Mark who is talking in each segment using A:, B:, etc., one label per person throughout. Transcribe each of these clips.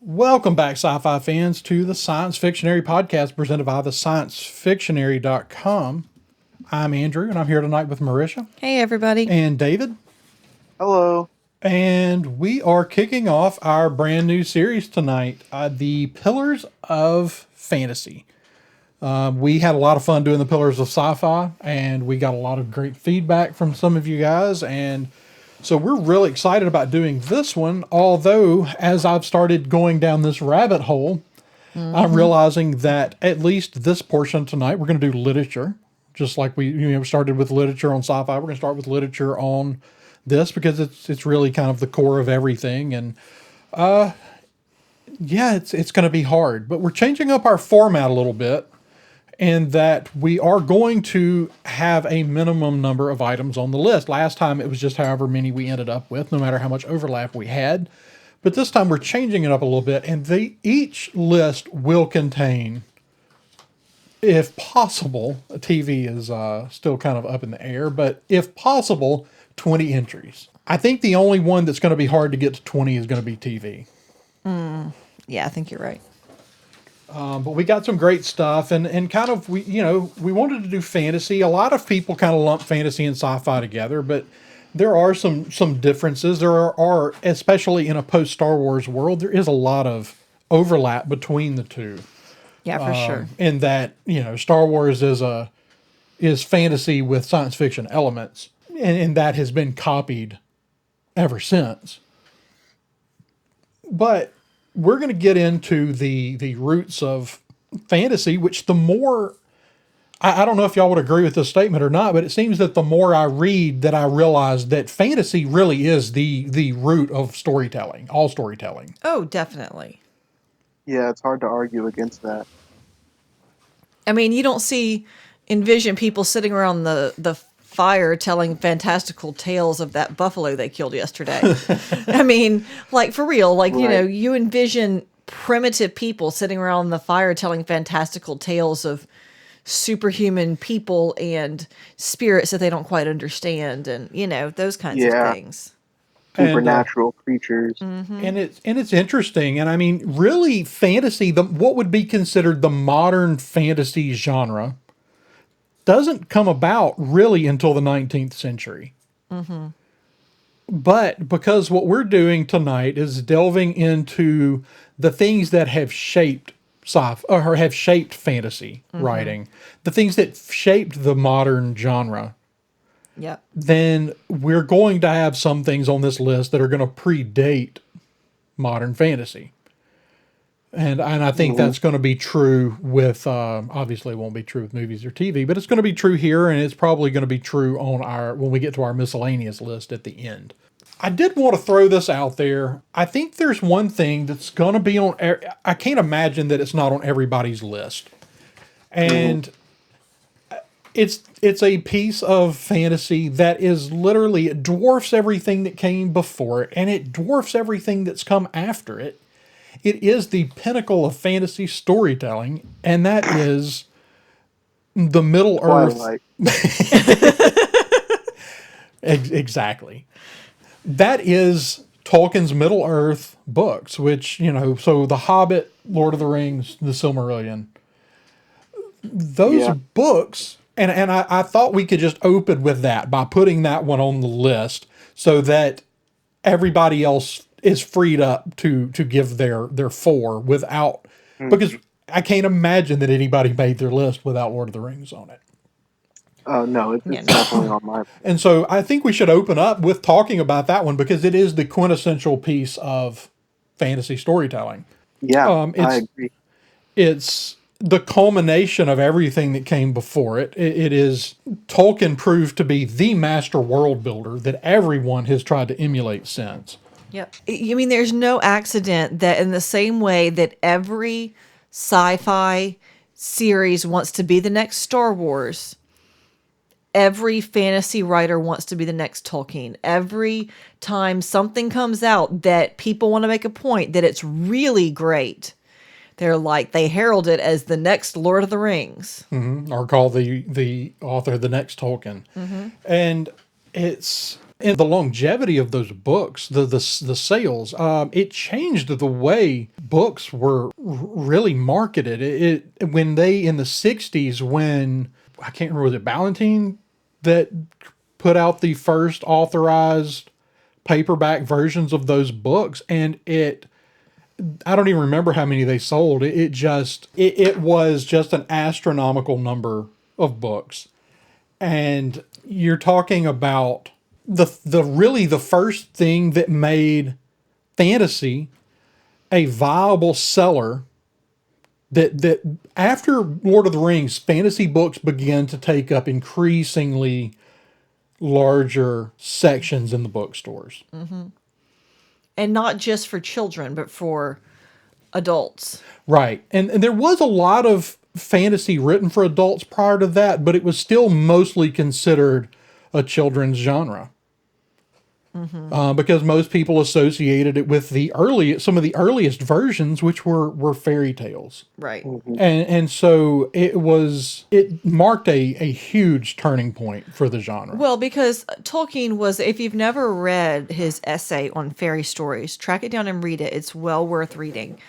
A: Welcome back, sci-fi fans, to the Science Fictionary podcast presented by the ScienceFictionary.com. I'm Andrew, and I'm here tonight with Marisha.
B: Hey, everybody.
A: And David.
C: Hello.
A: And we are kicking off our brand new series tonight, the Pillars of Fantasy. We had a lot of fun doing the Pillars of Sci-Fi, and we got a lot of great feedback from some of you guys, and so we're really excited about doing this one, although as I've started going down this rabbit hole, I'm realizing that at least this portion tonight, we're going to do literature, just like we started with literature on sci-fi. We're going to start with literature on this because it's really kind of the core of everything. And it's going to be hard, but we're changing up our format a little bit. And that we are going to have a minimum number of items on the list. Last time it was just however many we ended up with, no matter how much overlap we had. But this time we're changing it up a little bit, and each list will contain, if possible, TV is still kind of up in the air, but if possible, 20 entries. I think the only one that's going to be hard to get to 20 is going to be TV.
B: Yeah, I think you're right.
A: But we got some great stuff, and kind of, we wanted to do fantasy. A lot of people kind of lump fantasy and sci-fi together, but there are some differences. There are, especially in a post-Star Wars world, there is a lot of overlap between the two.
B: Yeah, for sure.
A: In that, Star Wars is fantasy with science fiction elements, and that has been copied ever since. But we're going to get into the roots of fantasy, which the more, I don't know if y'all would agree with this statement or not, but it seems that the more I read that I realize that fantasy really is the root of storytelling, all storytelling.
B: Oh, definitely.
C: Yeah, it's hard to argue against that.
B: I mean, you don't envision people sitting around the fire telling fantastical tales of that buffalo they killed yesterday. I mean, like, for real, like,
C: Right.
B: you envision primitive people sitting around the fire telling fantastical tales of superhuman people and spirits that they don't quite understand, and those kinds of
C: Yeah.
B: things.
C: Supernatural creatures.
A: And it's interesting. And I mean, really fantasy, what would be considered the modern fantasy genre doesn't come about really until the 19th century. But because what we're doing tonight is delving into the things that have shaped or have shaped fantasy writing, the things that shaped the modern genre,
B: Yep.
A: then we're going to have some things on this list that are going to predate modern fantasy. And I think that's going to be true with, obviously it won't be true with movies or TV, but it's going to be true here, and it's probably going to be true when we get to our miscellaneous list at the end. I did want to throw this out there. I think there's one thing that's going to be on, I can't imagine that it's not on everybody's list. And it's a piece of fantasy that is literally, it dwarfs everything that came before it, and it dwarfs everything that's come after it. It is the pinnacle of fantasy storytelling, and that is the Middle
C: Twilight.
A: Earth. Exactly. That is Tolkien's Middle Earth books, which, so The Hobbit, Lord of the Rings, The Silmarillion. Those books, and I thought we could just open with that by putting that one on the list so that everybody else is freed up to give their four without, because I can't imagine that anybody made their list without Lord of the Rings on it.
C: No, it's definitely on my.
A: And so I think we should open up with talking about that one because it is the quintessential piece of fantasy storytelling.
C: Yeah, I agree.
A: It's the culmination of everything that came before it. It is, Tolkien proved to be the master world builder that everyone has tried to emulate since.
B: Yep. I mean, there's no accident that in the same way that every sci-fi series wants to be the next Star Wars, every fantasy writer wants to be the next Tolkien. Every time something comes out that people want to make a point that it's really great, they herald it as the next Lord of the Rings.
A: Or call the author the next Tolkien. And it's and the longevity of those books, the sales, it changed the way books were really marketed. It when they in the 60s, when I can't remember, was it Ballantine that put out the first authorized paperback versions of those books, and I don't even remember how many they sold. It was just an astronomical number of books. And you're talking about the first thing that made fantasy a viable seller, that after Lord of the Rings, fantasy books began to take up increasingly larger sections in the bookstores.
B: And not just for children, but for adults.
A: Right. And there was a lot of fantasy written for adults prior to that, but it was still mostly considered a children's genre. Because most people associated it with some of the earliest versions, which were fairy tales.
B: Right.
A: And so it marked a huge turning point for the genre.
B: Well, because Tolkien was, if you've never read his essay on fairy stories, track it down and read it. It's well worth reading.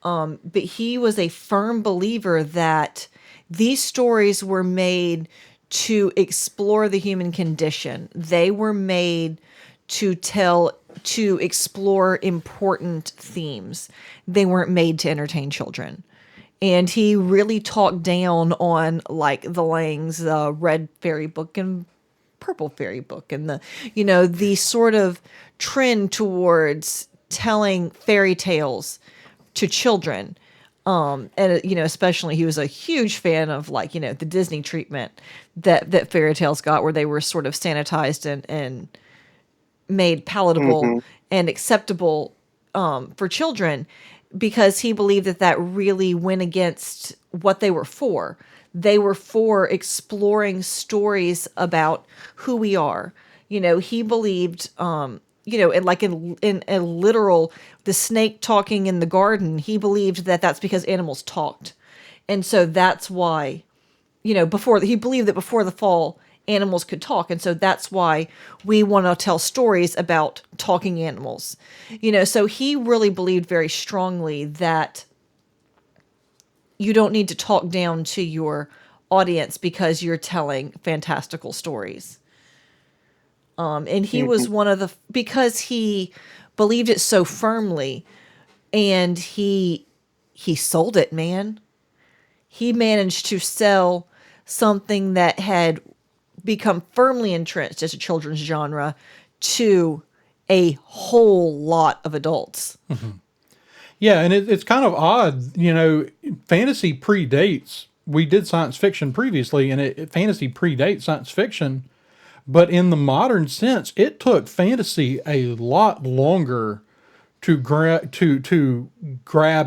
B: But he was a firm believer that these stories were made to explore the human condition. They were made to explore important themes. They weren't made to entertain children. And he really talked down on like the Lang's red fairy book and purple fairy book, and the sort of trend towards telling fairy tales to children. And especially he was a huge fan of the Disney treatment that fairy tales got, where they were sort of sanitized and made palatable and acceptable for children, because he believed that really went against what they were for. They were for exploring stories about who we are. He believed, in a literal, the snake talking in the garden, he believed that that's because animals talked. And so that's why, he believed that before the fall, animals could talk. And so that's why we want to tell stories about talking animals. So he really believed very strongly that you don't need to talk down to your audience because you're telling fantastical stories. And he was because he believed it so firmly, and he sold it, man. He managed to sell something that had become firmly entrenched as a children's genre to a whole lot of adults.
A: Yeah, and it's kind of odd, fantasy predates. We did science fiction previously, and fantasy predates science fiction. But in the modern sense, it took fantasy a lot longer to grab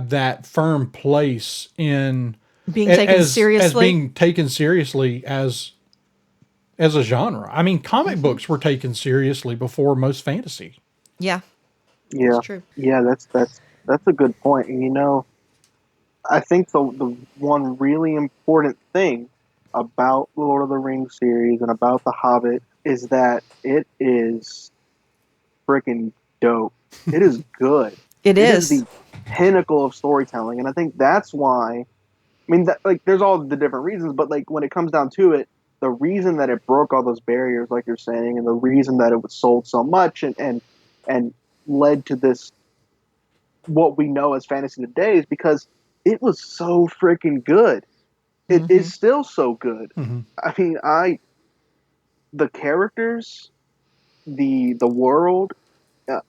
A: that firm place in
B: being taken seriously.
A: As being taken seriously as a genre. I mean, comic books were taken seriously before most fantasy.
B: Yeah.
C: Yeah.
B: That's true.
C: Yeah, that's a good point. And I think the one really important thing about the Lord of the Rings series and about The Hobbit is that it is freaking dope. It is good.
B: It is
C: the pinnacle of storytelling, and I think that's why. I mean, there's all the different reasons, but when it comes down to it, the reason that it broke all those barriers, like you're saying, and the reason that it was sold so much and led to this, what we know as fantasy today, is because it was so freaking good. It is still so good. I mean, the characters, the world,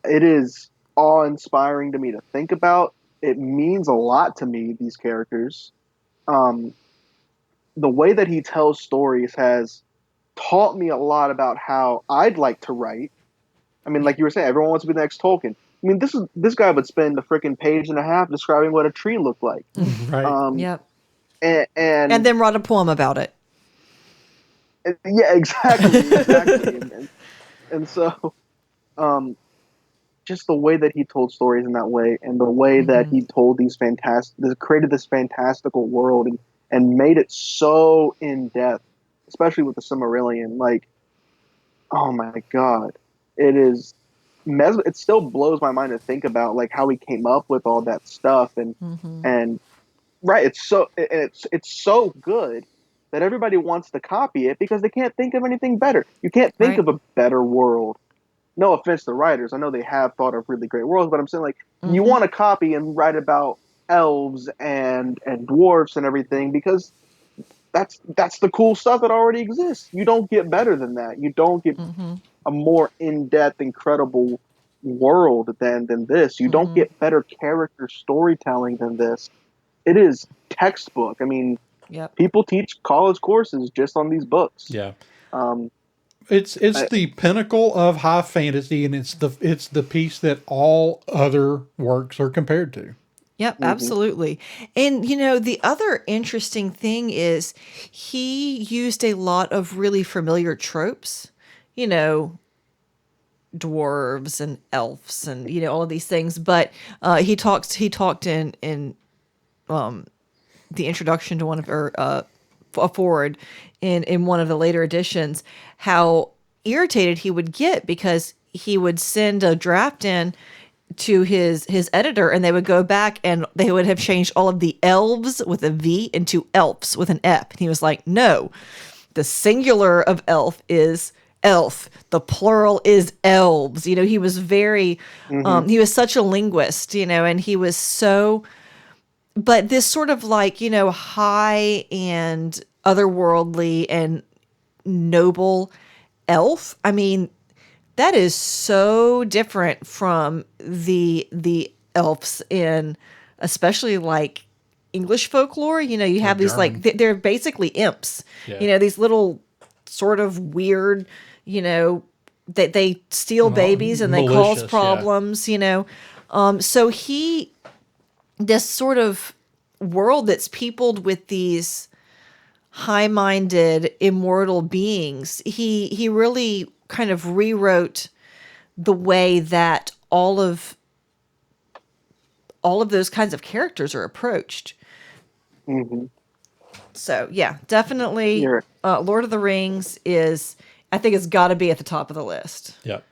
C: it is awe-inspiring to me to think about. It means a lot to me, these characters. The way that he tells stories has taught me a lot about how I'd like to write. I mean, like you were saying, everyone wants to be the next Tolkien. I mean, this guy would spend a freaking page and a half describing what a tree looked like.
A: Right.
B: Yep.
C: And
B: then write a poem about it.
C: Yeah, exactly. and so, just the way that he told stories in that way, and the way that he told created this fantastical world, and made it so in depth, especially with the Silmarillion. Oh my god, it is it still blows my mind to think about like how he came up with all that stuff and right, it's so good that everybody wants to copy it because they can't think of anything better. You can't think
B: Right.
C: of a better world. No offense to writers, I know they have thought of really great worlds, but I'm saying like you want to copy and write about elves and dwarfs and everything because that's the cool stuff that already exists. You don't get better than that. You don't get a more in-depth, incredible world than this. You don't get better character storytelling than this. It is textbook. I mean,
B: Yep.
C: people teach college courses just on these books.
A: Yeah.
C: Um,
A: It's the pinnacle of high fantasy, and it's the piece that all other works are compared to.
B: Yep, absolutely. And the other interesting thing is he used a lot of really familiar tropes, you know, dwarves and elves and all of these things. But he talked in the introduction to one of or a forward in one of the later editions how irritated he would get because he would send a draft in to his editor and they would go back and they would have changed all of the elves with a V into elves with an F. And he was like, no, the singular of elf is elf. The plural is elves. He was very, he was such a linguist, and he was so, but this sort of like, high and otherworldly and noble elf. I mean, that is so different from the elves in especially like English folklore. You have these
A: German.
B: like they're basically imps.
A: Yeah.
B: These little sort of weird, that they steal babies and they cause
A: Malicious, yeah.
B: problems. So this sort of world that's peopled with these high-minded immortal beings, he really kind of rewrote the way that all of those kinds of characters are approached. So yeah, definitely Lord of the Rings is, I think it's got to be at the top of the list.
A: Yep.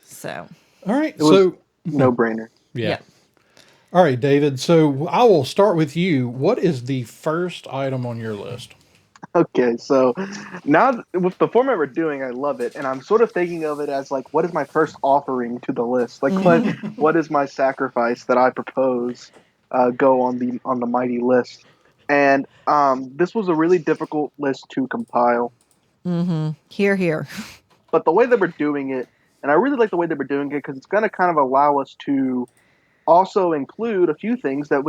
B: So
A: All right.
C: it was no brainer.
A: Yeah. All right, David. So I will start with you. What is the first item on your list?
C: Okay, so now with the format we're doing, I love it, and I'm sort of thinking of it as like, what is my first offering to the list? Like, what is my sacrifice that I propose go on the mighty list? And this was a really difficult list to compile,
B: Here, here.
C: but the way that we're doing it, and I really like the way that we're doing it because it's going to kind of allow us to also include a few things that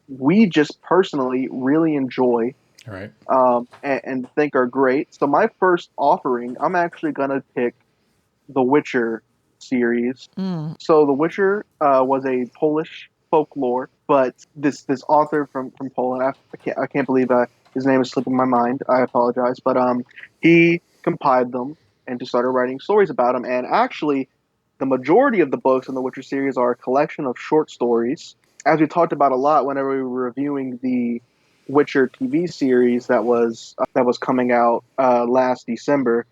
C: we just personally really enjoy.
A: All right.
C: And think are great. So my first offering, I'm actually gonna pick the Witcher series. So the Witcher was a Polish folklore, but this author from Poland, I can't believe his name is slipping my mind. I apologize, but he compiled them and just started writing stories about them. And actually, the majority of the books in the Witcher series are a collection of short stories. As we talked about a lot whenever we were reviewing the Witcher TV series that was coming out last December.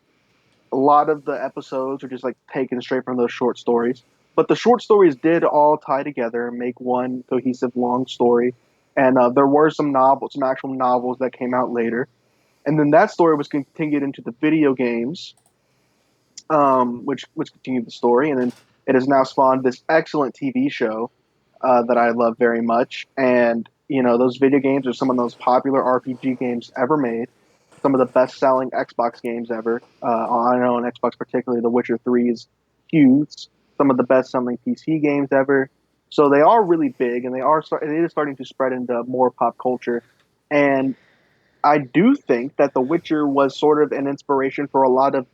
C: A lot of the episodes are just like taken straight from those short stories, but the short stories did all tie together and make one cohesive long story. And there were some actual novels that came out later, and then that story was continued into the video games, which continued the story, and then it has now spawned this excellent TV show that I love very much. And those video games are some of the most popular RPG games ever made. Some of the best-selling Xbox games ever. I know on Xbox particularly, The Witcher 3 is huge. Some of the best-selling PC games ever. So they are really big, and it is starting to spread into more pop culture. And I do think that The Witcher was sort of an inspiration for a lot of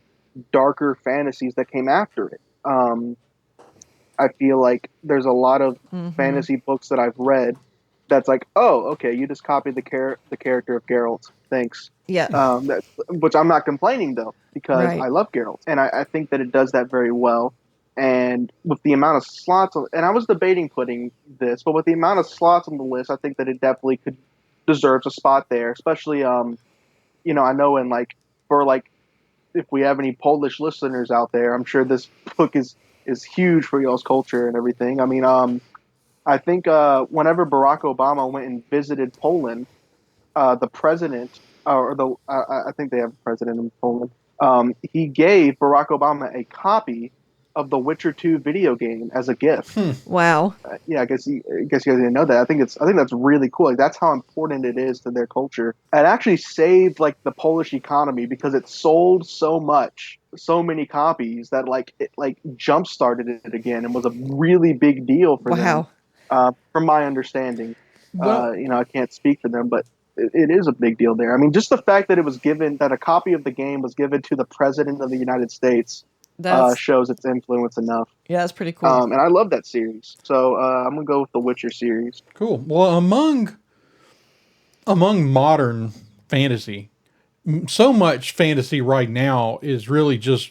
C: darker fantasies that came after it. I feel like there's a lot of fantasy books that I've read that's like, oh, okay, you just copied the character of Geralt. Thanks.
B: Yeah.
C: Which I'm not complaining though, because
B: Right.
C: I love Geralt, and I think that it does that very well. And with the amount of slots, and I was debating putting this, but with the amount of slots on the list, I think that it definitely deserves a spot there. Especially, I know in like for like if we have any Polish listeners out there, I'm sure this book is huge for y'all's culture and everything. I mean, I think whenever Barack Obama went and visited Poland, the president, or the I think they have a president in Poland. He gave Barack Obama a copy of the Witcher 2 video game as a gift.
B: Wow.
C: Yeah, I guess you guys didn't know that. I think that's really cool. Like that's how important it is to their culture. It actually saved like the Polish economy because it sold so much, so many copies that like it like jump started it again and was a really big deal for them.
B: Wow.
C: From my understanding,
A: Well,
C: I can't speak for them, but it is a big deal there. I mean, just the fact that that a copy of the game was given to the president of the United States
B: That's
C: shows its influence enough.
B: yeah, that's pretty cool.
C: And I love that series. So I'm going to go with the Witcher series.
A: cool. Well, among modern fantasy, so much fantasy right now is really just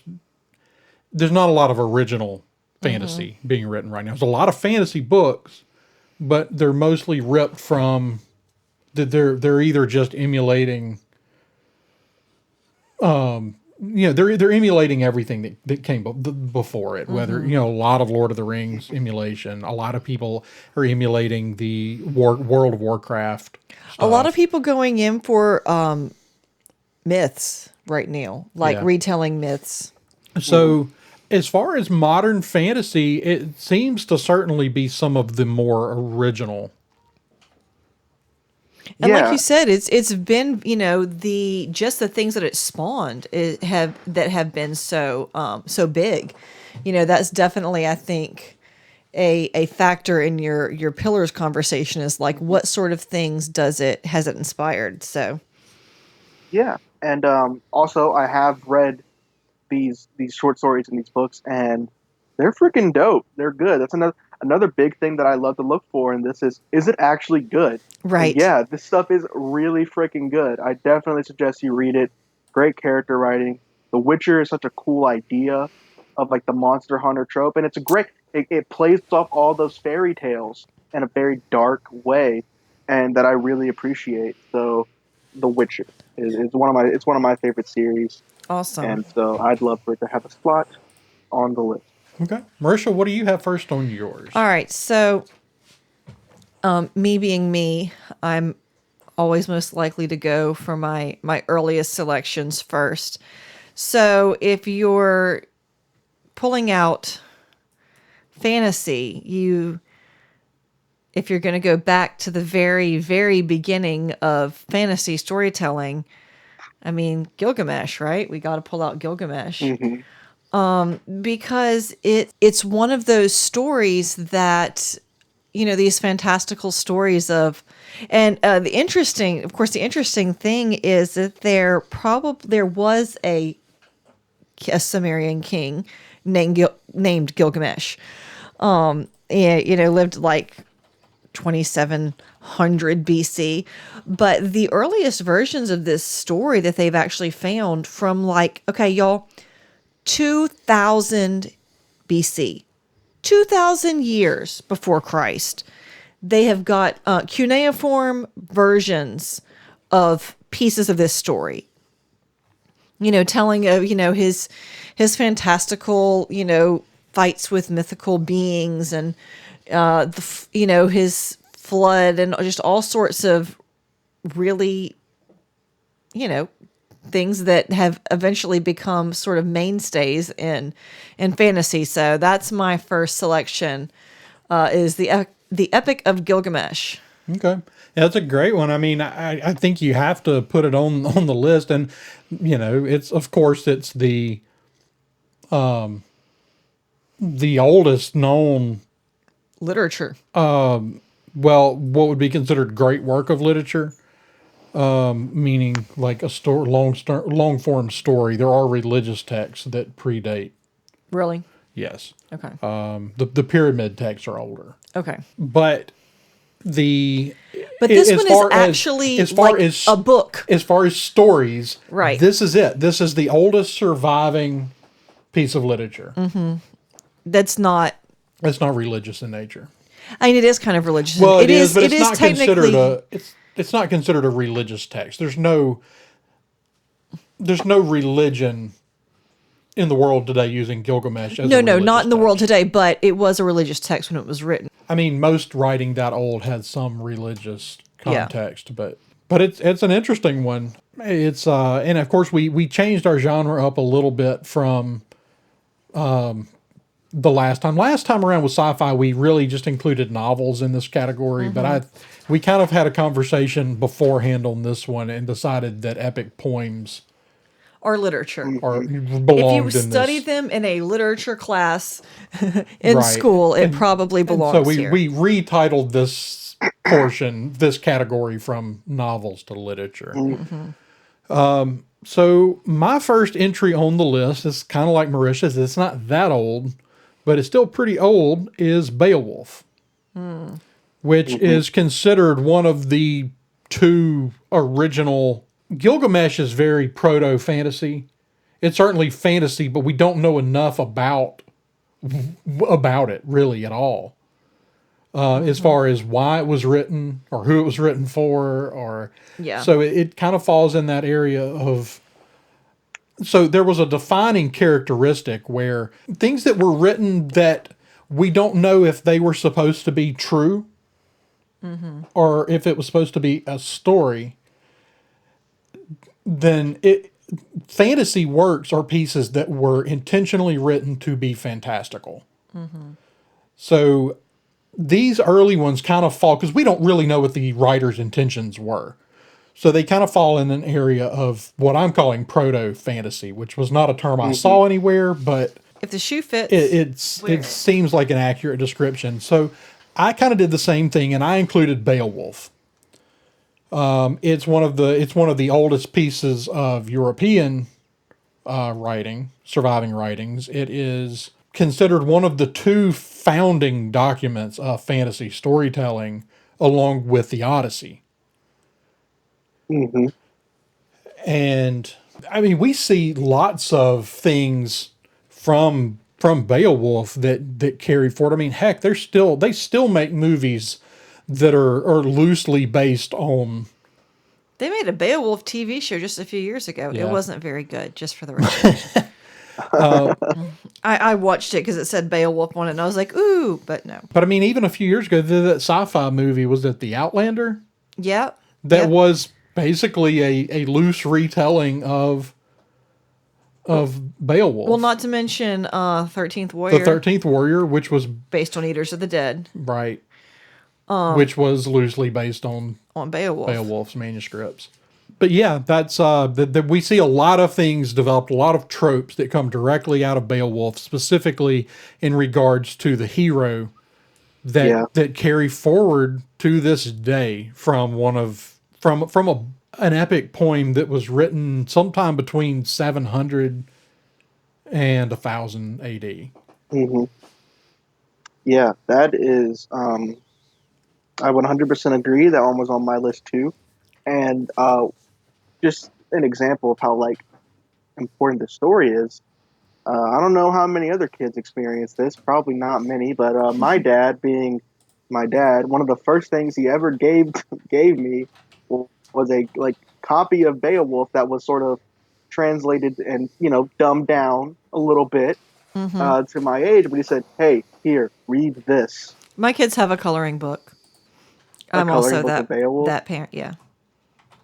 A: there's not a lot of original fantasy being written right now. There's a lot of fantasy books, but they're mostly ripped from they're either just emulating they're emulating everything that came before it, whether a lot of Lord of the Rings emulation, a lot of people are emulating the World of Warcraft stuff.
B: A lot of people going in for myths right now, like
A: Yeah.
B: retelling myths.
A: So as far as modern fantasy, it seems to certainly be some of the more original.
B: And
C: Yeah.
B: like you said, it's been the things that it spawned that have been so big. That's definitely, I think, a factor in your pillars conversation is like what sort of things has it inspired. So
C: Yeah. And also, I have read these short stories in these books, and they're freaking dope. They're good. That's another big thing that I love to look for in this is it actually good?
B: right.
C: And yeah, this stuff is really freaking good. I definitely suggest you read it. Great character writing. The Witcher is such a cool idea of like the monster hunter trope, and it plays off all those fairy tales in a very dark way, and that I really appreciate. So, The Witcher is one of my favorite series,
B: Awesome.
C: and so I'd love for it to have a slot on the list.
A: Okay. Marisha, what do you have first on yours?
B: All right. So, me being me, I'm always most likely to go for my earliest selections first. So, if you're pulling out fantasy, if you're going to go back to the very, very beginning of fantasy storytelling, I mean, Gilgamesh, right? We got to pull out Gilgamesh. Because it's one of those stories that, these fantastical stories of, and the interesting thing is that there was a Sumerian king named Gilgamesh. Lived like 2700 BC, but the earliest versions of this story that they've actually found from 2000 BC, 2000 years before Christ, they have got cuneiform versions of pieces of this story. Telling of his fantastical fights with mythical beings and his flood and just all sorts of really things that have eventually become sort of mainstays in fantasy. So that's my first selection, is the Epic of Gilgamesh.
A: Okay. Yeah, that's a great one. I mean, I think you have to put it on the list, and it's the oldest known
B: Literature.
A: what would be considered great work of literature, meaning like a long form story. There are religious texts that predate.
B: Really?
A: Yes.
B: Okay.
A: The pyramid texts are older,
B: Okay.
A: but
B: But this one is actually a book.
A: As far as stories,
B: Right.
A: This is it. This is the oldest surviving piece of literature.
B: That's not.
A: It's not religious in nature.
B: I mean, it is kind of religious.
A: Well, it is, but it's not
B: technically
A: considered it's not considered a religious text. There's no religion in the world today using Gilgamesh as
B: No,
A: a
B: no, not in the world
A: text.
B: today, but it was a religious text when it was written.
A: I mean, most writing that old had some religious
B: Yeah.
A: context, but it's an interesting one. It's and of course we changed our genre up a little bit from the last time. Last time around with sci-fi, we really just included novels in this category, but we kind of had a conversation beforehand on this one and decided that epic poems
B: Or literature.
A: are
B: If you
A: belonged in
B: study
A: this.
B: them in a literature class in
A: Right.
B: school, it probably
A: And
B: belongs
A: so
B: here.
A: we retitled this portion, this category from novels to literature. So my first entry on the list is kind of like Marisha's. It's not that old, but it's still pretty old, is Beowulf, which is considered one of the two original. Gilgamesh is very proto-fantasy. It's certainly fantasy, but we don't know enough about it really at all. As far as why it was written or who it was written for, or
B: Yeah.
A: so it kind of falls in that area of. So there was a defining characteristic where things that were written that we don't know if they were supposed to be true, or if it was supposed to be a story. Then fantasy works are pieces that were intentionally written to be fantastical. So these early ones kind of fall because we don't really know what the writer's intentions were. So they kind of fall in an area of what I'm calling proto fantasy, which was not a term I saw anywhere, but
B: If the shoe fits,
A: it seems like an accurate description. So I kind of did the same thing, and I included Beowulf. It's one of the oldest pieces of European surviving writings. It is considered one of the two founding documents of fantasy storytelling, along with the Odyssey. And I mean, we see lots of things from Beowulf that carry forward. I mean, heck, they still make movies that are loosely based on.
B: they made a Beowulf TV show just a few years ago.
A: Yeah.
B: It wasn't very good, just for the record. I watched it because it said Beowulf on it, and I was like, ooh, but no.
A: But I mean, even a few years ago, that sci-fi movie was that The Outlander.
B: Yep.
A: That
B: Yep.
A: was basically a loose retelling of Beowulf.
B: Well, not to mention 13th Warrior,
A: the 13th Warrior, which was
B: based on Eaters of the Dead,
A: right, which was loosely based on
B: on Beowulf.
A: Beowulf's manuscripts. But yeah, that's that we see a lot of things developed, a lot of tropes that come directly out of Beowulf, specifically in regards to the hero that carry forward to this day from an epic poem that was written sometime between 700 and 1000 AD.
C: Yeah, that is. I 100% agree. That one was on my list too, and just an example of how like important the story is. I don't know how many other kids experience this. Probably not many, but my dad, being my dad, one of the first things he ever gave me was a like copy of Beowulf that was sort of translated and dumbed down a little bit to my age. But he said, "Hey, here, read this."
B: My kids have a coloring book.
C: A
B: I'm
C: coloring
B: also
C: book of Beowulf?
B: that parent. Yeah.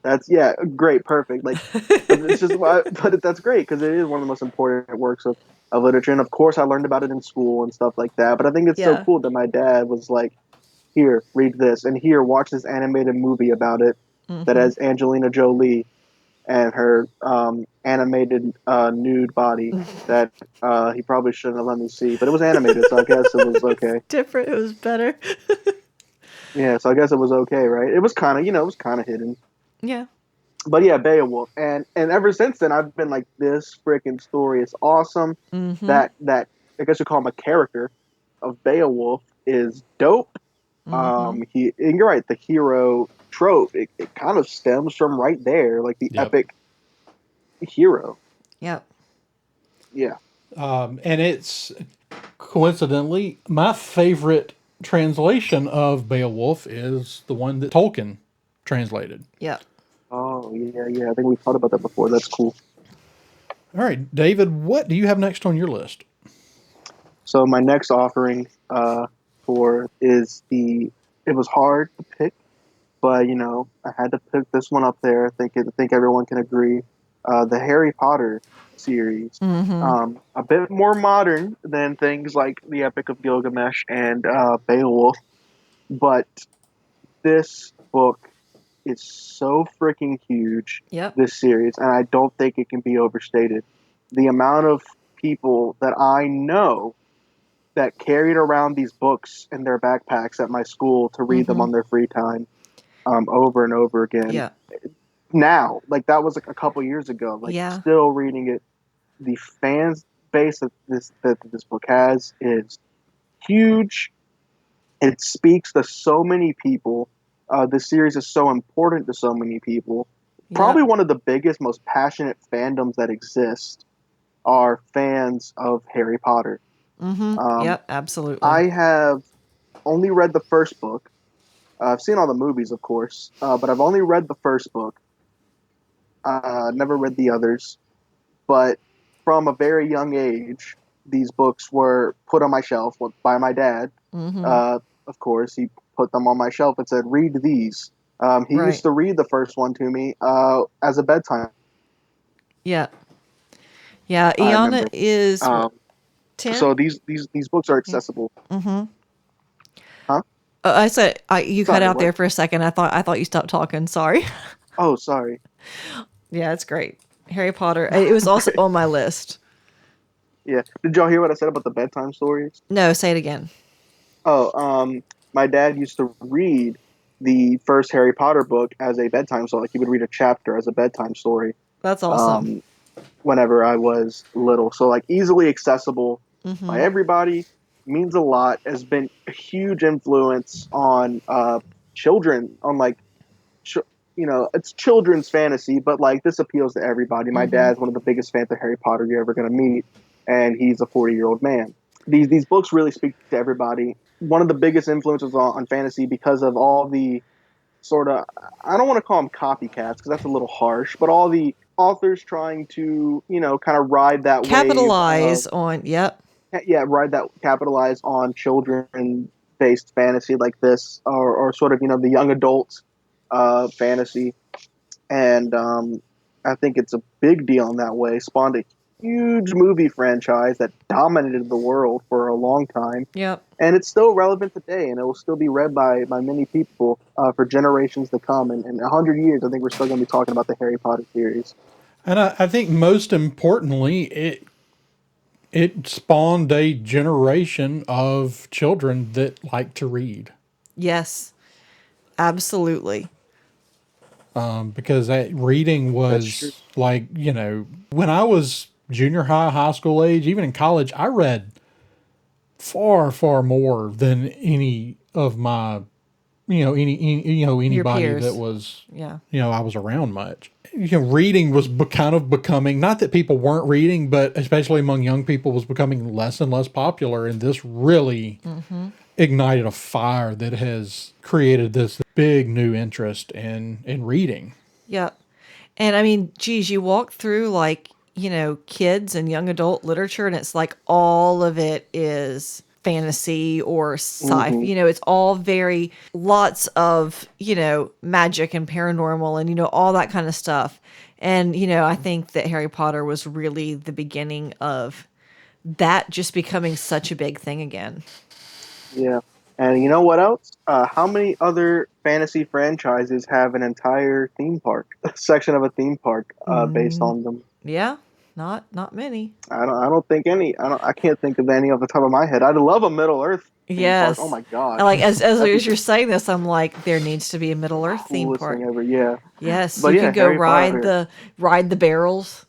C: That's great, perfect. Like, it's just, but that's great because it is one of the most important works of literature. And of course, I learned about it in school and stuff like that. But I think it's so cool that my dad was like, "Here, read this, and here, watch this animated movie about it that has Angelina Jolie and her animated nude body that he probably shouldn't have let me see, but it was animated, so I guess it was okay."
B: Different. It was better.
C: Yeah, so I guess it was okay, right? It was kind of hidden.
B: Yeah.
C: But yeah, Beowulf, and ever since then, I've been like, this freaking story is awesome. That I guess you call him a character of Beowulf is dope. And you're right, the hero trope it kind of stems from right there, like the epic hero.
B: Yep.
C: Yeah.
A: And it's coincidentally my favorite translation of Beowulf is the one that Tolkien translated.
B: Yep.
C: Oh yeah. I think we've thought about that before. That's cool.
A: All right, David, what do you have next on your list?
C: So my next offering for is the. It was hard to pick, but I had to pick this one up there. I think everyone can agree. The Harry Potter series, a bit more modern than things like the Epic of Gilgamesh and Beowulf, but this book is so freaking huge.
B: Yep.
C: This series, and I don't think it can be overstated. The amount of people that I know that carried around these books in their backpacks at my school to read them on their free time, over and over again.
B: Yeah.
C: Now, like that was like a couple years ago, like
B: Yeah.
C: still reading it. The fans base that this book has is huge. It speaks to so many people. This series is so important to so many people. Probably
B: Yep.
C: one of the biggest, most passionate fandoms that exist are fans of Harry Potter. Um,
B: Yep. Absolutely.
C: I have only read the first book. I've seen all the movies, of course, but I've only read the first book. Never read the others. But from a very young age, these books were put on my shelf by my dad. Of course, he put them on my shelf and said, "Read these." He used
B: Right.
C: to read the first one to me as a bedtime.
B: Yeah. Yeah.
C: I
B: Iana
C: remember.
B: is what,
C: Um,
B: 10?
C: so these books are
B: Yeah.
C: accessible. Huh?
B: I said you cut
C: Sorry,
B: out
C: what?
B: there for a second. I thought you stopped talking. Sorry.
C: Oh, sorry.
B: Yeah, it's great. Harry Potter. It was also on my list.
C: Yeah. Did y'all hear what I said about the bedtime stories?
B: No, say it again.
C: Oh, my dad used to read the first Harry Potter book as a bedtime story. Like he would read a chapter as a bedtime story.
B: That's awesome.
C: Um, Whenever I was little, so like easily accessible by everybody, means a lot. Has been a huge influence on children. On like, it's children's fantasy, but like this appeals to everybody. My dad's one of the biggest fans of Harry Potter you're ever going to meet, and he's a 40-year-old man. These books really speak to everybody. One of the biggest influences on fantasy because of all the sort of, I don't want to call them copycats because that's a little harsh, but all the authors trying to kind of ride that wave of,
B: Capitalize on. Yep.
C: yeah, ride that, capitalize on children based fantasy like this, or sort of the young adult fantasy. And I think it's a big deal in that way. Spawned a huge movie franchise that dominated the world for a long time,
B: Yep.
C: and it's still relevant today, and it will still be read by many people for generations to come. And in 100 years, I think we're still going to be talking about the Harry Potter series.
A: And I think most importantly, it spawned a generation of children that like to read.
B: Yes. Absolutely.
A: Because that reading
C: That's true.
A: was like, when I was junior high, high school age, even in college, I read far, far more than any of my,
B: Your
A: anybody that
B: peers.
A: was,
B: Yeah.
A: I was around much. Reading was kind of becoming, not that people weren't reading, but especially among young people, was becoming less and less popular. And this really ignited a fire that has created this big new interest in reading.
B: Yep. And I mean, geez, you walk through like, kids and young adult literature, and it's like all of it is fantasy or sci.
C: Hmm.
B: It's all very lots of, magic and paranormal and, all that kind of stuff. And, I think that Harry Potter was really the beginning of that just becoming such a big thing again.
C: Yeah. And you know what else? How many other fantasy franchises have an entire theme park, a section of a theme park based on them?
B: Yeah. Not many.
C: I don't think any. I can't think of any off the top of my head. I'd love a Middle Earth theme park. Oh
B: Yes.
C: my
B: And like
C: gosh,
B: as
C: that'd be
B: you're
C: the
B: saying this, I'm like, there needs to be a Middle Earth theme
C: coolest thing
B: park.
C: ever. Yeah.
B: Yes,
C: But
B: you
C: yeah,
B: can go
C: Harry Potter.
B: ride the barrels.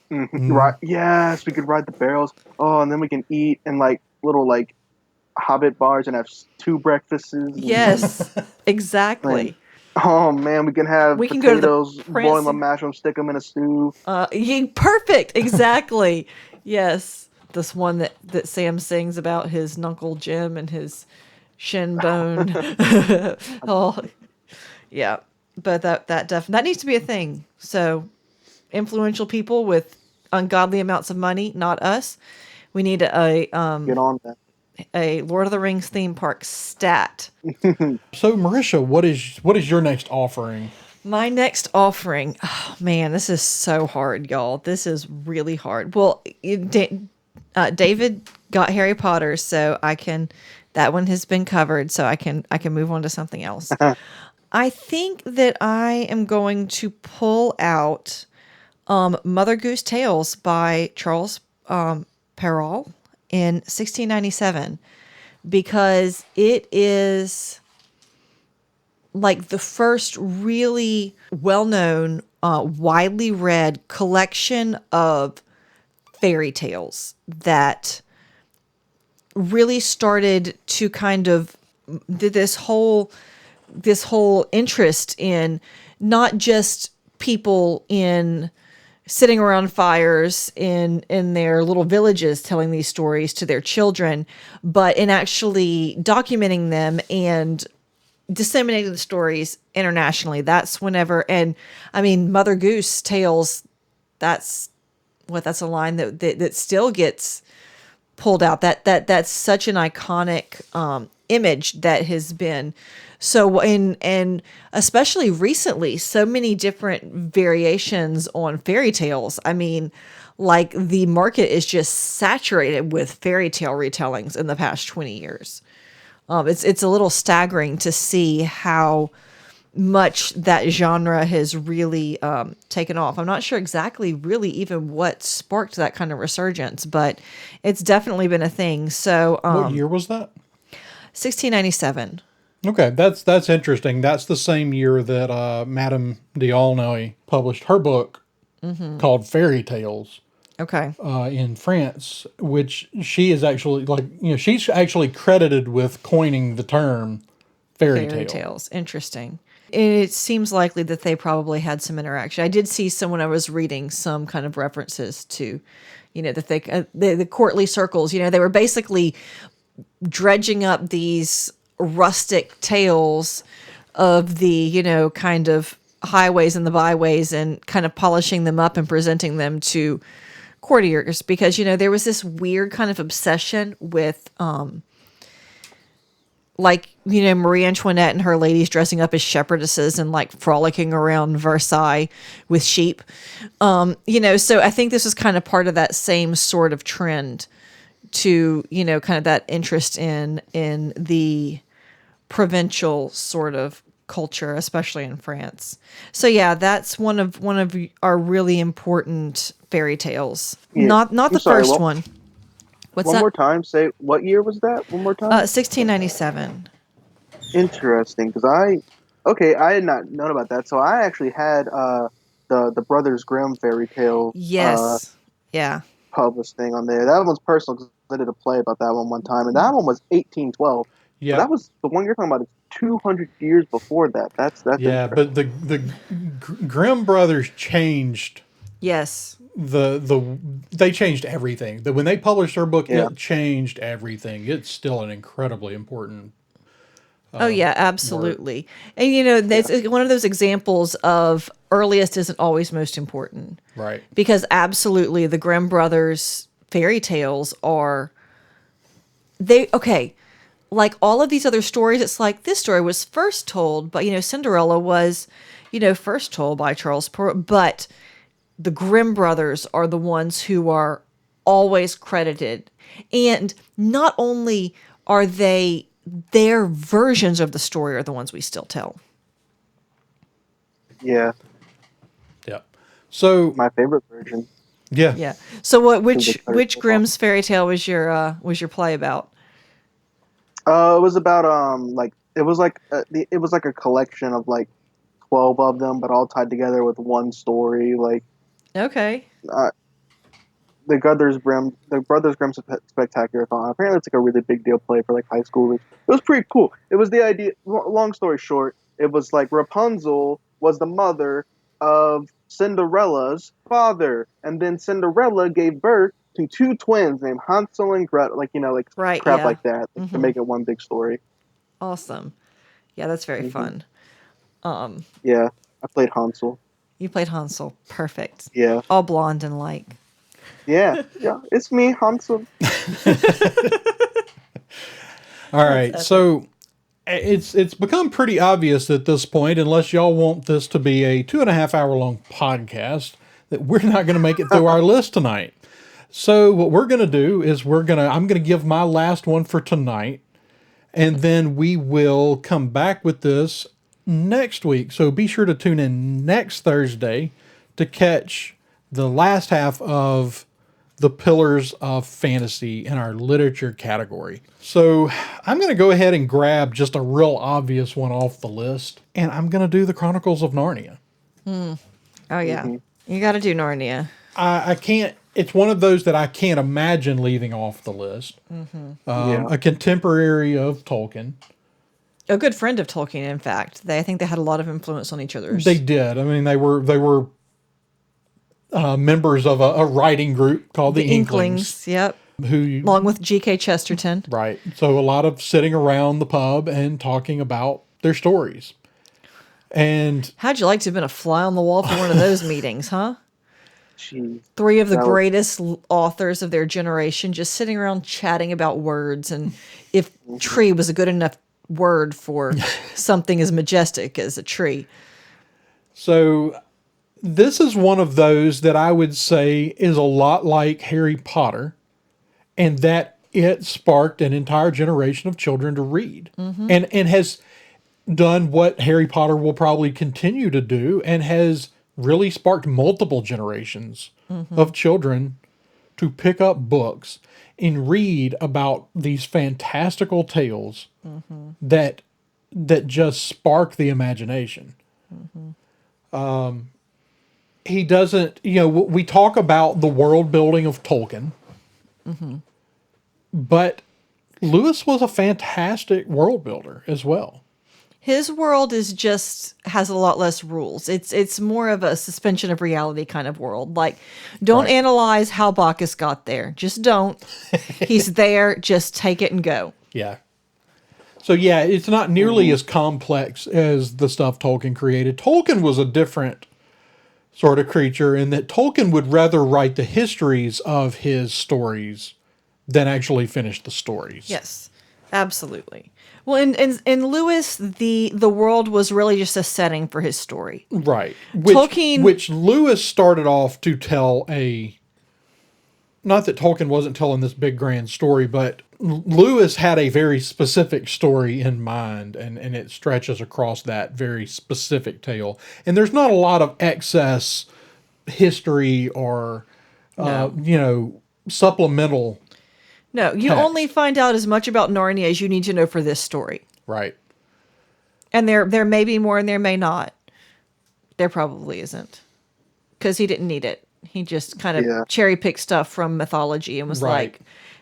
C: Right. Yes, we could ride the barrels. Oh, and then we can eat in like little like Hobbit bars and have two breakfasts.
B: Yes,
C: And
B: exactly.
C: oh man, we can have
B: We can go to the
C: potatoes, boil them,
B: prancing.
C: mash them, stick them in a stew.
B: Perfect. Exactly. Yes, this one that Sam sings about his Nuncle Jim and his shin bone. Oh, yeah. But that needs to be a thing. So influential people with ungodly amounts of money, not us. We need
C: Get on that.
B: a Lord of the Rings theme park stat.
A: So, Marisha, what is your next offering?
B: My next offering, oh man, this is so hard, y'all. This is really hard. Well, David got Harry Potter, so I can. That one has been covered, so I can move on to something else. I think that I am going to pull out Mother Goose Tales by Charles Perrault in 1697 because it is like the first really well-known, widely read collection of fairy tales that really started to kind of this whole interest in not just people in sitting around fires in their little villages telling these stories to their children, but in actually documenting them and disseminating the stories internationally. That's whenever, and I mean, Mother Goose Tales, that's that's a line that still gets pulled out. That's such an iconic image that has been so and especially recently, so many different variations on fairy tales. I mean, like the market is just saturated with fairy tale retellings in the past 20 years. It's a little staggering to see how much that genre has really taken off. I'm not sure exactly really even what sparked that kind of resurgence, but it's definitely been a thing. So
A: What year was that?
B: 1697.
A: Okay, that's interesting. That's the same year that Madame d'Aulnoy published her book called Fairy Tales
B: Okay.
A: in France, which she is actually she's actually credited with coining the term fairy
B: Fairy
A: tale.
B: tales. Interesting. It seems likely that they probably had some interaction. I did see someone I was reading some kind of references to, that the courtly circles, they were basically dredging up these rustic tales of the, kind of highways and the byways and kind of polishing them up and presenting them to courtiers because, there was this weird kind of obsession with, Marie Antoinette and her ladies dressing up as shepherdesses and like frolicking around Versailles with sheep. So I think this was kind of part of that same sort of trend to, kind of that interest in the provincial sort of culture, especially in France. So yeah, that's one of our really important fairy tales.
C: Yeah.
B: Not
C: I'm
B: the
C: sorry,
B: first one. What's
C: one
B: that?
C: more time. Say what year was that? One more time.
B: 1697.
C: Interesting, because I had not known about that. So I actually had the Brothers Grimm fairy tale
B: Yes. Yeah.
C: published thing on there. That one's personal because I did a play about that one time, and that one was 1812. So
A: Yeah,
C: that was the one you're talking about. Is 200 years before that. That's
A: yeah,
C: interesting.
A: but the Grimm brothers changed
B: Yes.
A: they changed everything. When they published their book,
C: Yeah.
A: it changed everything. It's still an incredibly important.
B: Oh yeah, absolutely. And that's one of those examples of earliest isn't always most important.
A: Right.
B: Because absolutely the Grimm brothers fairy tales are like all of these other stories, it's like this story was first told, but Cinderella was, first told by Charles Perrault, but the Grimm brothers are the ones who are always credited. And not only are their versions of the story are the ones we still tell.
C: Yeah,
A: Yeah. So
C: my favorite version.
A: yeah.
B: Yeah. So
C: Think it's very
B: which
C: cool.
B: Grimm's fairy tale was your play about?
C: It was about it was like a collection of like 12 of them, but all tied together with one story. Like
B: Okay.
C: uh, the Brothers Grimm Spectacular Thon. Apparently, it's like a really big deal play for like high schoolers. It was pretty cool. It was the idea. Long story short, it was like Rapunzel was the mother of Cinderella's father, and then Cinderella gave birth to two twins named Hansel and Gretel. Like
B: Right,
C: crap
B: yeah.
C: like that, like, to make it one big story.
B: Awesome. Yeah, that's very fun.
C: Yeah, I played Hansel.
B: You played Hansel. Perfect.
C: Yeah,
B: All blonde and like.
C: Yeah, yeah, it's me, Hansel.
A: All right,
B: epic.
A: so it's become pretty obvious at this point, unless y'all want this to be a 2.5 hour long podcast, that we're not going to make it through our list tonight. So what we're going to do is I'm going to give my last one for tonight, and then we will come back with this next week. So be sure to tune in next Thursday to catch the last half of the Pillars of Fantasy in our literature category. So I'm going to go ahead and grab just a real obvious one off the list, and I'm going to do the Chronicles of Narnia.
B: Oh yeah, you got to do Narnia.
A: I can't. It's one of those that I can't imagine leaving off the list.
C: Yeah.
A: A contemporary of Tolkien.
B: A good friend of Tolkien, in fact. I think they had a lot of influence on each other's.
A: They did. I mean, they were members of a writing group called the Inklings.
B: Yep.
A: Who,
B: along with G.K. Chesterton.
A: right. So a lot of sitting around the pub and talking about their stories. And
B: How'd you like to have been a fly on the wall for one of those meetings, huh?
C: Jeez.
B: Three of the
C: That was-
B: greatest authors of their generation just sitting around chatting about words and if tree was a good enough word for something as majestic as a tree.
A: so this is one of those that I would say is a lot like Harry Potter, and that it sparked an entire generation of children to read, and has done what Harry Potter will probably continue to do, and has really sparked multiple generations of children to pick up books and read about these fantastical tales that just spark the imagination. He doesn't, we talk about the world building of Tolkien, but Lewis was a fantastic world builder as well.
B: His world has a lot less rules. It's more of a suspension of reality kind of world. Like, don't
A: Right.
B: analyze how Bacchus got there. Just don't. He's there. Just take it and go.
A: Yeah. So yeah, it's not nearly as complex as the stuff Tolkien created. Tolkien was a different sort of creature in that Tolkien would rather write the histories of his stories than actually finish the stories.
B: Yes, absolutely. Well, in Lewis, the world was really just a setting for his story.
A: Right.
B: Tolkien-
A: Which Lewis started off to tell not that Tolkien wasn't telling this big grand story, but Lewis had a very specific story in mind, and it stretches across that very specific tale. And there's not a lot of excess history or, supplemental.
B: No, you
A: Text.
B: only find out as much about Narnia as you need to know for this story.
A: Right.
B: And there may be more and there may not. There probably isn't. Because he didn't need it. He just kind of
C: Yeah.
B: cherry-picked stuff from mythology and was
A: Right.
B: like,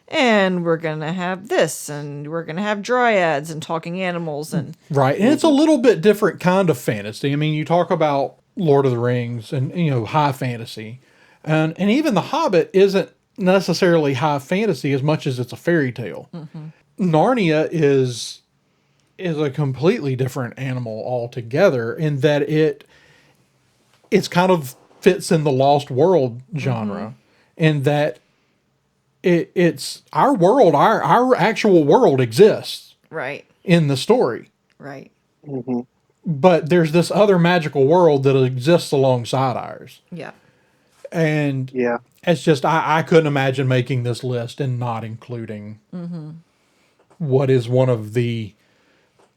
B: and we're going to have this, and we're going to have dryads and talking animals. And
A: Right. And it's a little bit different kind of fantasy. I mean, you talk about Lord of the Rings and, high fantasy. And even The Hobbit isn't necessarily high fantasy as much as it's a fairy tale. Narnia is a completely different animal altogether in that it's kind of fits in the Lost World genre, in that it's our world, our actual world exists
B: right,
A: in the story,
B: right.
A: but there's this other magical world that exists alongside ours.
B: Yeah.
A: And
C: Yeah.
A: it's just, I couldn't imagine making this list and not including what is one of the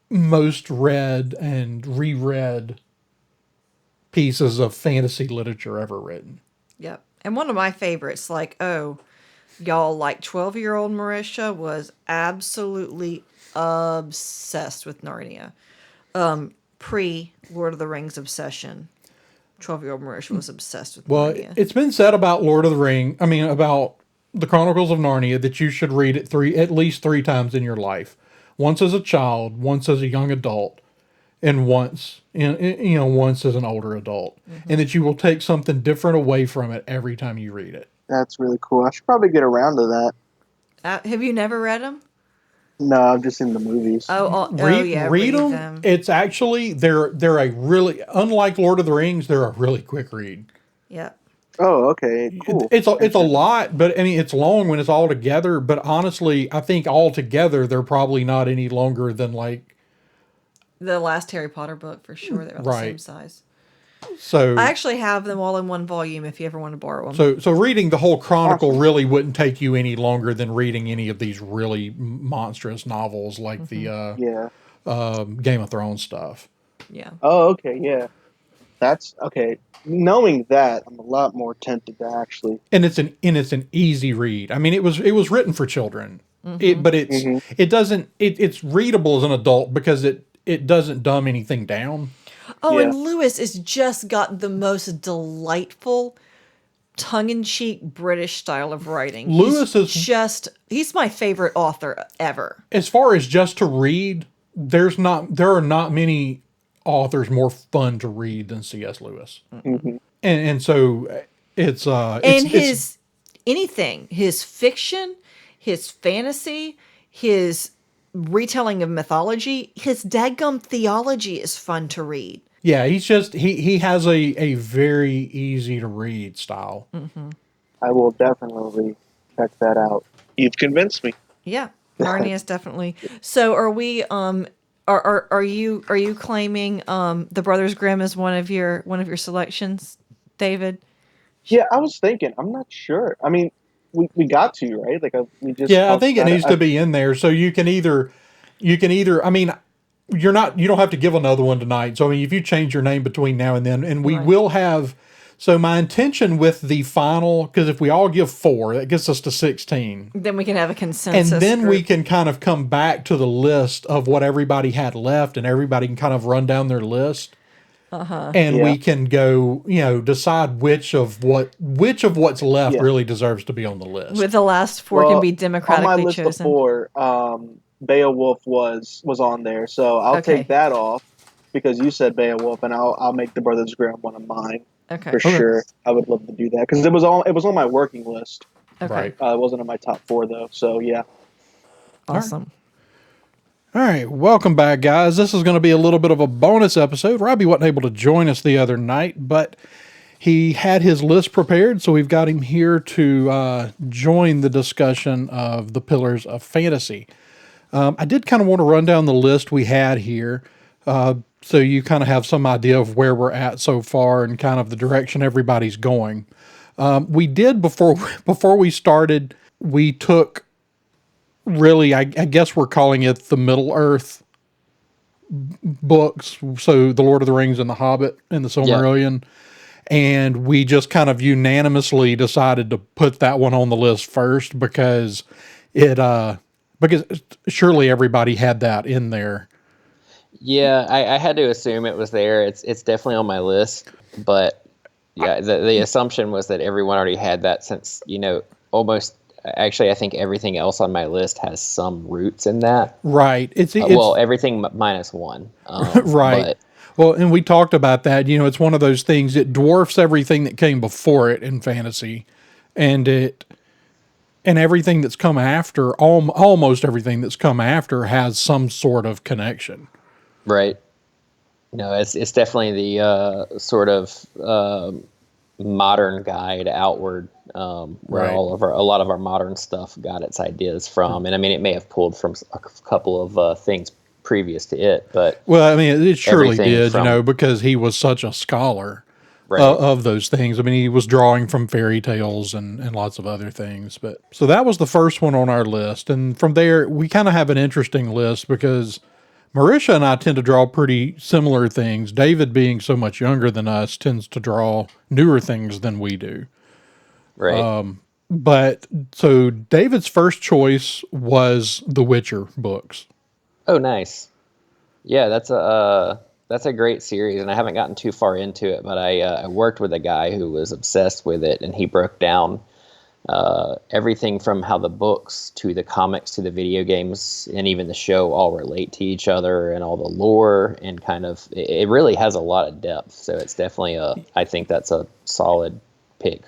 A: most read and reread pieces of fantasy literature ever written.
B: Yep. And one of my favorites, like, y'all, like 12-year-old Marisha was absolutely obsessed with Narnia. Pre-Lord of the Rings obsession. 12-year-old Marisha was obsessed with
A: Well,
B: Narnia.
A: it's been said about about the Chronicles of Narnia that you should read it at least 3 times in your life. Once as a child, once as a young adult, and once as an older adult. And that you will take something different away from it every time you read it.
C: That's really cool. I should probably get around to that.
B: Have you never read them?
C: No, I've just seen the movies.
A: Read them. It's actually they're a really, unlike Lord of the Rings, they're a really quick read.
B: Yep.
C: Oh, okay, cool.
A: It's a lot, but I mean it's long when it's all together. But honestly, I think all together they're probably not any longer than like
B: The last Harry Potter book, for sure. They're about the same
A: right.
B: size.
A: So
B: I actually have them all in one volume if you ever want to borrow them.
A: so reading the whole chronicle
C: Awesome.
A: really wouldn't take you any longer than reading any of these really monstrous novels like
C: Yeah.
A: Game of Thrones stuff.
B: Yeah.
C: Oh, okay, yeah. That's okay. Knowing that, I'm a lot more tempted to actually.
A: And it's an easy read. I mean, it was written for children. But
C: Hmm.
A: it's readable as an adult because it doesn't dumb anything down.
B: Oh,
C: Yeah.
B: and Lewis has just got the most delightful, tongue-in-cheek British style of writing.
A: Lewis is
B: He's my favorite author ever.
A: as far as just to read. There are not many authors more fun to read than C.S. Lewis,
C: Hmm.
A: and so
B: And his fiction, his fantasy, his retelling of mythology, his dadgum theology is fun to read.
A: yeah, he has a very easy to read style.
C: I will definitely check that out. You've convinced me.
B: Yeah, Narnia is definitely. So, are we? Are you claiming the Brothers Grimm as one of your selections, David?
C: Yeah, I was thinking. I'm not sure. I mean, we got to right. Like we just
A: Yeah, I
C: talked
A: think it
C: about
A: needs to be in there. So you can either. I mean, you don't have to give another one tonight. So I mean, if you change your name between now and then, and we
B: Right.
A: will have. So my intention with the final, because if we all give 4, that gets us to 16.
B: Then we can have a consensus.
A: And then we
B: group.
A: can kind of come back to the list of what everybody had left, and everybody can kind of run down their list. And
C: Yeah.
A: we can go, decide which of what's left
C: Yeah.
A: really deserves to be on the list.
B: with the last 4 can
C: Well,
B: be
C: on
B: democratically
C: my list
B: chosen.
C: of 4, Beowulf was on there, so I'll
B: Okay.
C: take that off because you said Beowulf, and I'll make the Brothers Grimm one of mine
B: Okay.
C: for sure. I would love to do that because it was on my working list.
B: Okay.
A: Right.
C: It wasn't on my top 4 though, so yeah.
B: Awesome.
A: All right, welcome back, guys. This is going to be a little bit of a bonus episode. Robbie wasn't able to join us the other night, but he had his list prepared, so we've got him here to join the discussion of the Pillars of Fantasy. I did kind of want to run down the list we had here, so you kind of have some idea of where we're at so far and kind of the direction everybody's going. We did before we started. We took really, I guess we're calling it the Middle Earth books. So the Lord of the Rings and the Hobbit and the Silmarillion. And we just kind of unanimously decided to put that one on the list first because because surely everybody had that in there.
D: Yeah, I had to assume it was there. It's definitely on my list, but yeah, the assumption was that everyone already had that since, almost actually I think everything else on my list has some roots in that.
A: Right. It's
D: Well, everything minus one.
A: right.
D: But
A: Well, and we talked about that. It's one of those things. It dwarfs everything that came before it in fantasy, and everything that's come after. Almost everything that's come after has some sort of connection.
D: right. No, it's definitely the sort of modern guide outward, where
A: Right.
D: a lot of our modern stuff got its ideas from. And I mean, it may have pulled from a couple of things previous to it, but
A: Well, I mean, it surely
D: everything
A: did,
D: from-
A: because he was such a scholar
D: Right.
A: of those things. I mean, he was drawing from fairy tales and lots of other things. But so that was the first one on our list. And from there, we kind of have an interesting list because Marisha and I tend to draw pretty similar things. David, being so much younger than us, tends to draw newer things than we do.
D: right.
A: But so David's first choice was the Witcher books.
D: Oh, nice. Yeah, that's a great series, and I haven't gotten too far into it, but I worked with a guy who was obsessed with it, and he broke down everything from how the books to the comics to the video games and even the show all relate to each other and all the lore, and kind of it really has a lot of depth. So it's definitely I think that's a solid pick.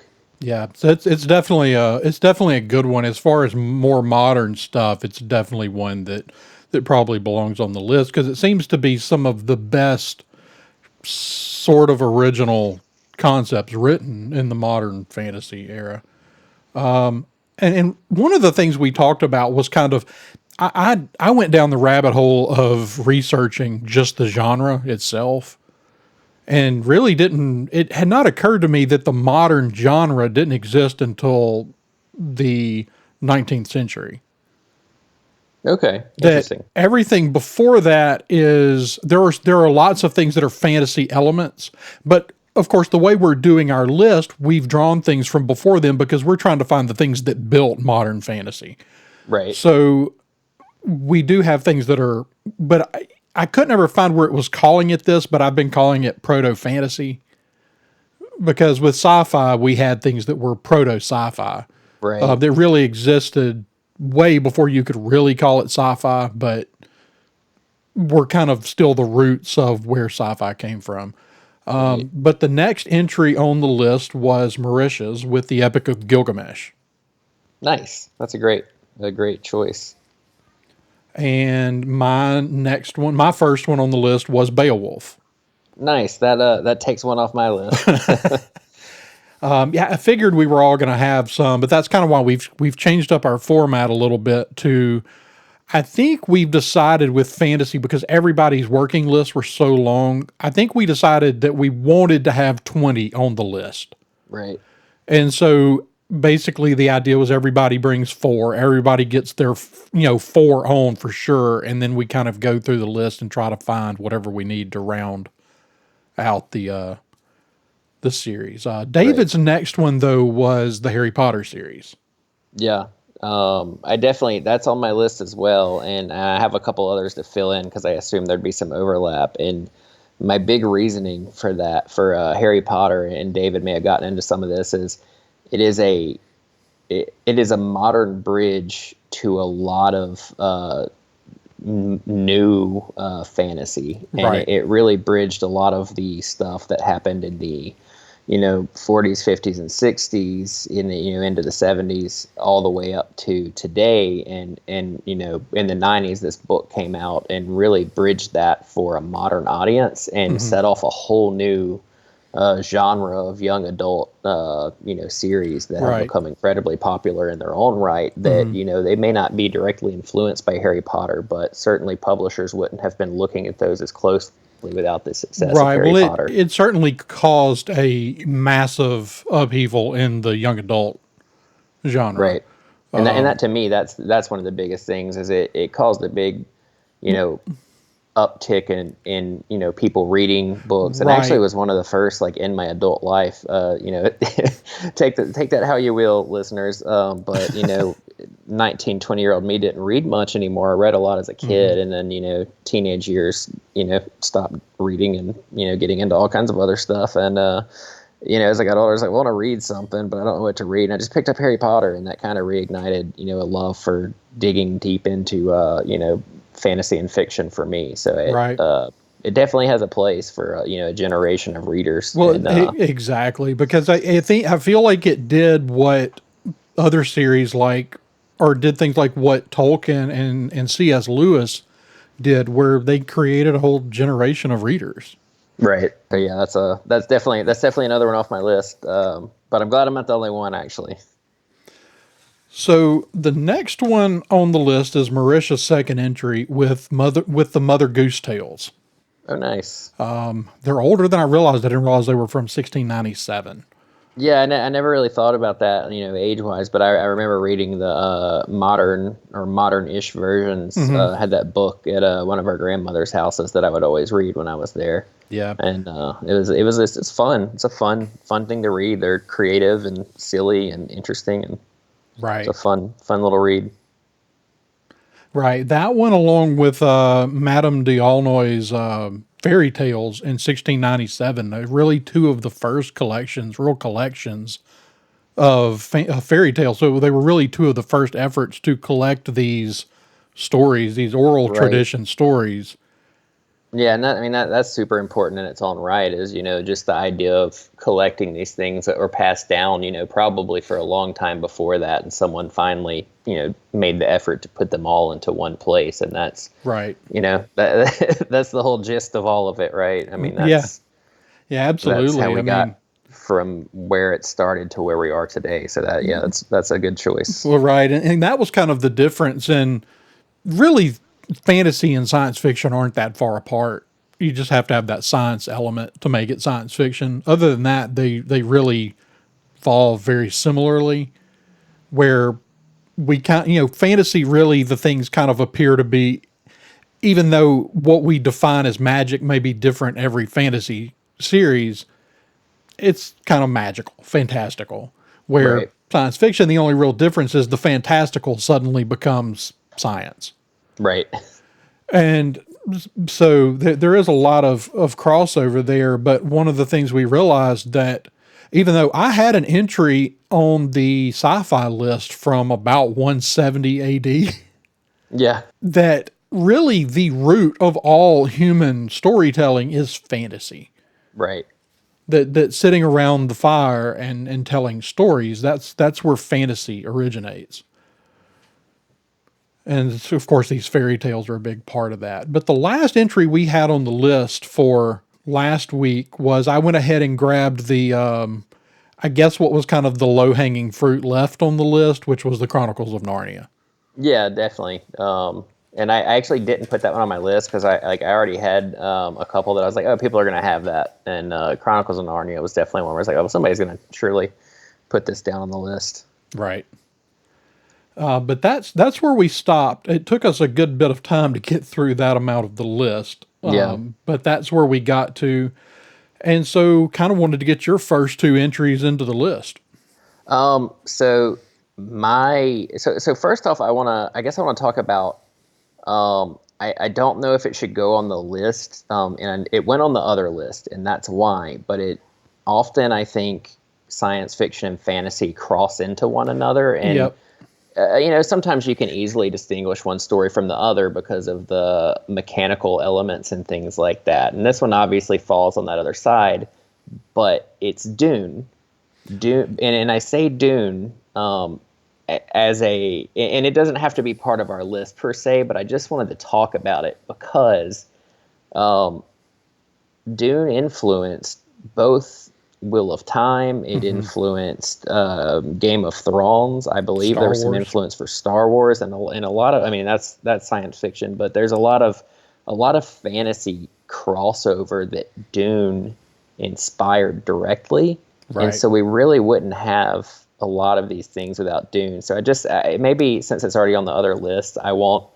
A: Yeah, so it's definitely a good one. As far as more modern stuff, it's definitely one that probably belongs on the list because it seems to be some of the best sort of original concepts written in the modern fantasy era. And one of the things we talked about was kind of, I went down the rabbit hole of researching just the genre itself, and really it had not occurred to me that the modern genre didn't exist until the 19th century.
D: Okay,
A: That
D: interesting.
A: everything before that is, there are lots of things that are fantasy elements, but of course the way we're doing our list, we've drawn things from before them because we're trying to find the things that built modern fantasy.
D: Right.
A: So we do have things that are, but I couldn't ever find where it was calling it this, but I've been calling it proto fantasy because with sci-fi we had things that were proto sci-fi
D: Right.
A: that really existed way before you could really call it sci-fi, but were kind of still the roots of where sci-fi came from.
D: Right.
A: But the next entry on the list was Mauritius with the Epic of Gilgamesh.
D: Nice. That's a great choice.
A: And my first one on the list was Beowulf.
D: Nice. That takes one off my list.
A: Yeah, I figured we were all going to have some, but that's kind of why we've changed up our format a little bit to, I think we've decided with fantasy, because everybody's working lists were so long, I think we decided that we wanted to have 20 on the list.
D: Right.
A: And so basically the idea was everybody brings 4, everybody gets their, 4 on for sure. And then we kind of go through the list and try to find whatever we need to round out the series. David's next one though was the Harry Potter series.
D: Yeah. I definitely, that's on my list as well. And I have a couple others to fill in because I assume there'd be some overlap. And my big reasoning for that, for Harry Potter, and David may have gotten into some of this, is it is a modern bridge to a lot of new fantasy. And
A: Right.
D: it really bridged a lot of the stuff that happened in the 40s, 50s, and 60s, into the 70s, all the way up to today. And in the 90s, this book came out and really bridged that for a modern audience and set off a whole new genre of young adult, series that have
A: Right.
D: become incredibly popular in their own right. That, they may not be directly influenced by Harry Potter, but certainly publishers wouldn't have been looking at those as closely without the success of Harry Potter.
A: It certainly caused a massive upheaval in the young adult genre.
D: Right. And that to me, that's one of the biggest things, is it caused a big, uptick in people reading books. And actually was one of the first, like, in my adult life, take that how you will, listeners. But 19, 20-year-old me didn't read much anymore. I read a lot as a kid, and then, teenage years, stopped reading and, getting into all kinds of other stuff. And, as I got older, I was like, I want to read something, but I don't know what to read. And I just picked up Harry Potter, and that kind of reignited, a love for digging deep into, fantasy and fiction for me. So it definitely has a place for, a generation of readers.
A: Well,
D: and,
A: exactly, because I feel like it did what other series did things like what Tolkien and C.S. Lewis did, where they created a whole generation of readers.
D: Right. So yeah, that's definitely another one off my list. But I'm glad I'm not the only one, actually.
A: So the next one on the list is Mauritius' second entry with the Mother Goose Tales.
D: Oh, nice.
A: They're older than I realized. I didn't realize they were from 1697.
D: Yeah, I never really thought about that, age-wise, but I remember reading the modern or modern-ish versions. Had that book at one of our grandmother's houses that I would always read when I was there.
A: Yeah,
D: and it's fun. It's a fun thing to read. They're creative and silly and interesting, and
A: right.
D: It's a fun little read.
A: Right, that one along with Madame d'Aulnoy's fairy tales in 1697. They're really two of the first real collections of fairy tales. So they were really two of the first efforts to collect these stories, these oral tradition stories.
D: Yeah, and that's super important in its own right, is, just the idea of collecting these things that were passed down, probably for a long time before that, and someone finally, made the effort to put them all into one place, and that's
A: right.
D: That's the whole gist of all of it, right? That's,
A: yeah, absolutely.
D: That's how we got from where it started to where we are today. So that, yeah, that's a good choice.
A: Well, right. And that was kind of the difference. And really, fantasy and science fiction aren't that far apart. You just have to have that science element to make it science fiction. Other than that, they really fall very similarly, where we fantasy, really, the things kind of appear to be, even though what we define as magic may be different every fantasy series, it's kind of magical, fantastical. Where
D: Right.
A: science fiction, the only real difference is the fantastical suddenly becomes science.
D: Right.
A: And so there is a lot of crossover there. But one of the things we realized, that even though I had an entry on the sci-fi list from about 170 AD,
D: Yeah.
A: that really the root of all human storytelling is fantasy.
D: Right.
A: That sitting around the fire and telling stories, that's where fantasy originates. And so, of course, these fairy tales are a big part of that. But the last entry we had on the list for last week was, I went ahead and grabbed the, I guess what was kind of the low hanging fruit left on the list, which was the Chronicles of Narnia.
D: Yeah, definitely. And I actually didn't put that one on my list because I already had a couple that I was like, oh, people are going to have that. And Chronicles of Narnia was definitely one where I was like, oh, somebody's going to surely put this down on the list.
A: Right. But that's where we stopped. It took us a good bit of time to get through that amount of the list.
D: Yeah.
A: But that's where we got to. And so kind of wanted to get your first two entries into the list.
D: So first off, I guess I want to talk about, I don't know if it should go on the list. And it went on the other list, and that's why, but it often, I think, science fiction and fantasy cross into one another. And,
A: Yep.
D: Sometimes you can easily distinguish one story from the other because of the mechanical elements and things like that. And this one obviously falls on that other side, but it's Dune. Dune, and I say Dune as and it doesn't have to be part of our list per se, but I just wanted to talk about it because Dune influenced both Wheel of Time. It influenced Game of Thrones. I believe
A: Star
D: there was some
A: Wars.
D: influence for Star Wars and a lot of. I mean, that's science fiction, but there's a lot of fantasy crossover that Dune inspired directly,
A: Right.
D: and so we really wouldn't have a lot of these things without Dune. So maybe since it's already on the other list, I won't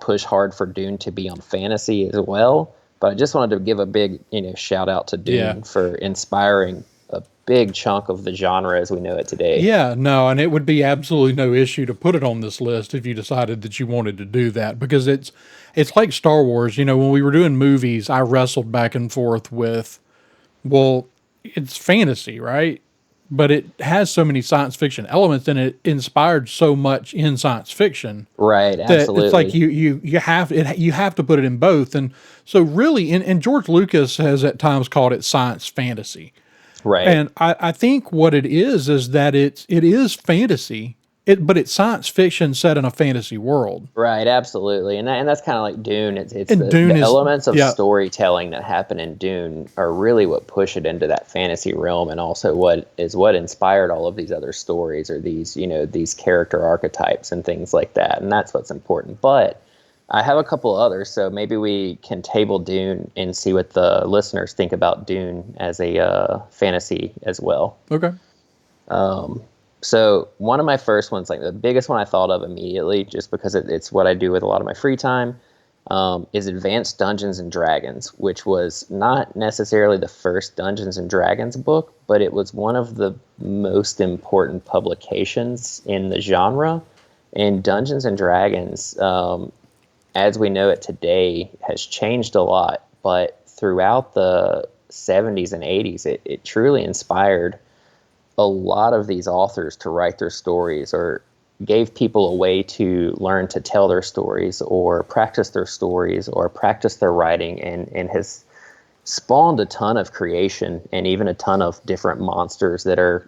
D: push hard for Dune to be on fantasy as well. But I just wanted to give a big, shout out to Dune for inspiring a big chunk of the genre as we know it today.
A: Yeah, no, and it would be absolutely no issue to put it on this list if you decided that you wanted to do that, because it's like Star Wars. When we were doing movies, I wrestled back and forth with, well, it's fantasy, right? But it has so many science fiction elements, and it inspired so much in science fiction.
D: Right,
A: That
D: absolutely.
A: it's like you have to put it in both. And so really, and George Lucas has at times called it science fantasy.
D: Right.
A: And I think what it is that it is fantasy, but it's science fiction set in a fantasy world.
D: Right, absolutely, and that's kind of like Dune. It's
A: And Dune
D: the
A: is-
D: elements of
A: yeah.
D: storytelling that happen in Dune are really what push it into that fantasy realm, and also what inspired all of these other stories, or these character archetypes and things like that, and that's what's important. But I have a couple others, so maybe we can table Dune and see what the listeners think about Dune as a fantasy as well.
A: Okay.
D: So one of my first ones, like the biggest one I thought of immediately, just because it's what I do with a lot of my free time, is Advanced Dungeons and Dragons, which was not necessarily the first Dungeons and Dragons book, but it was one of the most important publications in the genre. And Dungeons and Dragons, as we know it today, has changed a lot, but throughout the 70s and 80s, it truly inspired a lot of these authors to write their stories, or gave people a way to learn to tell their stories, or practice their stories, or practice their writing, and has spawned a ton of creation and even a ton of different monsters that are,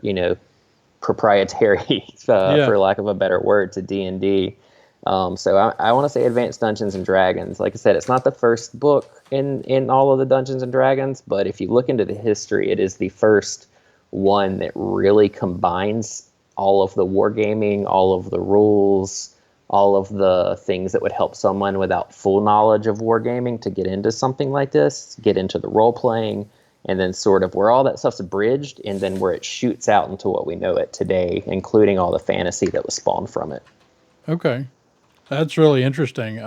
D: proprietary, for lack of a better word, to D&D. So I want to say Advanced Dungeons and Dragons. Like I said, it's not the first book in all of the Dungeons and Dragons, but if you look into the history, it is the first one that really combines all of the wargaming, all of the rules, all of the things that would help someone without full knowledge of wargaming to get into something like this, get into the role playing, and then sort of where all that stuff's bridged, and then where it shoots out into what we know it today, including all the fantasy that was spawned from it.
A: Okay. That's really interesting.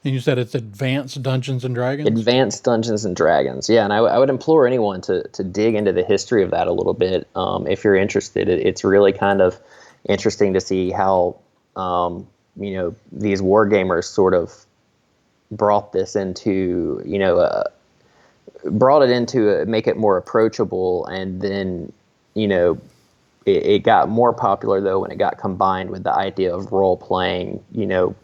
A: And you said it's Advanced Dungeons and Dragons?
D: Advanced Dungeons and Dragons, yeah, and I would implore anyone to dig into the history of that a little bit if you're interested. It's really kind of interesting to see how these wargamers sort of brought this into make it more approachable, and then it got more popular though when it got combined with the idea of role playing,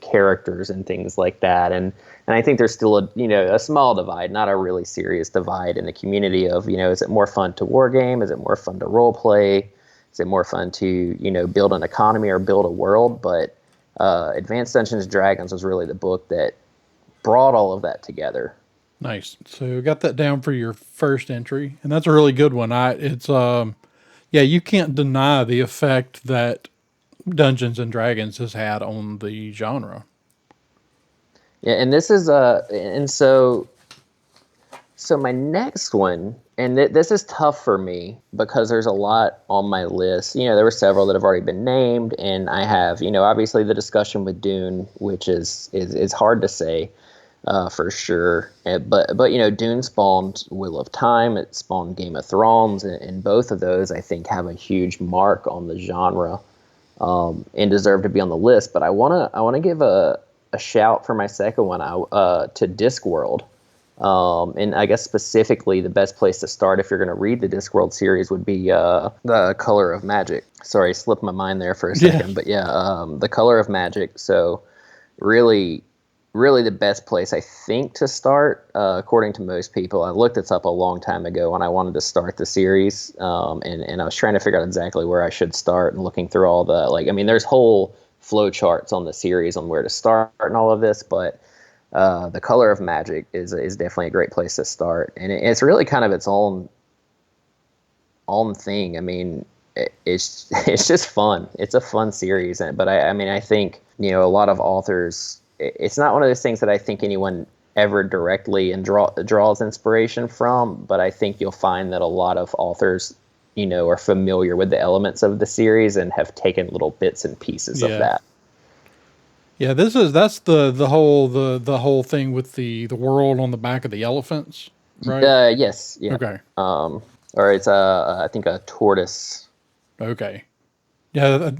D: characters and things like that. And I think there's still a small divide, not a really serious divide in the community of, is it more fun to war game? Is it more fun to role play? Is it more fun to, build an economy or build a world? But Advanced Dungeons and Dragons was really the book that brought all of that together.
A: Nice. So got that down for your first entry, and that's a really good one. You can't deny the effect that Dungeons and Dragons has had on the genre.
D: Yeah, and this is so my next one, and this is tough for me because there's a lot on my list. There were several that have already been named, and I have, obviously the discussion with Dune, which is hard to say for sure. But Dune spawned Wheel of Time, it spawned Game of Thrones, and both of those I think have a huge mark on the genre and deserve to be on the list. But I wanna give a shout for my second one to Discworld. And I guess specifically the best place to start if you're going to read the Discworld series would be The Color of Magic. Sorry, slipped my mind there for a second. Yeah. But The Color of Magic. So really, really the best place, I think, to start, according to most people. I looked this up a long time ago when I wanted to start the series, and I was trying to figure out exactly where I should start and looking through all there's whole flow charts on the series on where to start and all of this, but The Color of Magic is definitely a great place to start, and it's really kind of its own thing. I mean, it's just fun. It's a fun series, but I think a lot of authors. It's not one of those things that I think anyone ever directly draws inspiration from, but I think you'll find that a lot of authors, are familiar with the elements of the series and have taken little bits and pieces of that.
A: Yeah, that's the whole thing with the world on the back of the elephants, right?
D: Yes. Yeah.
A: Okay.
D: Or it's I think a tortoise.
A: Okay. Yeah, it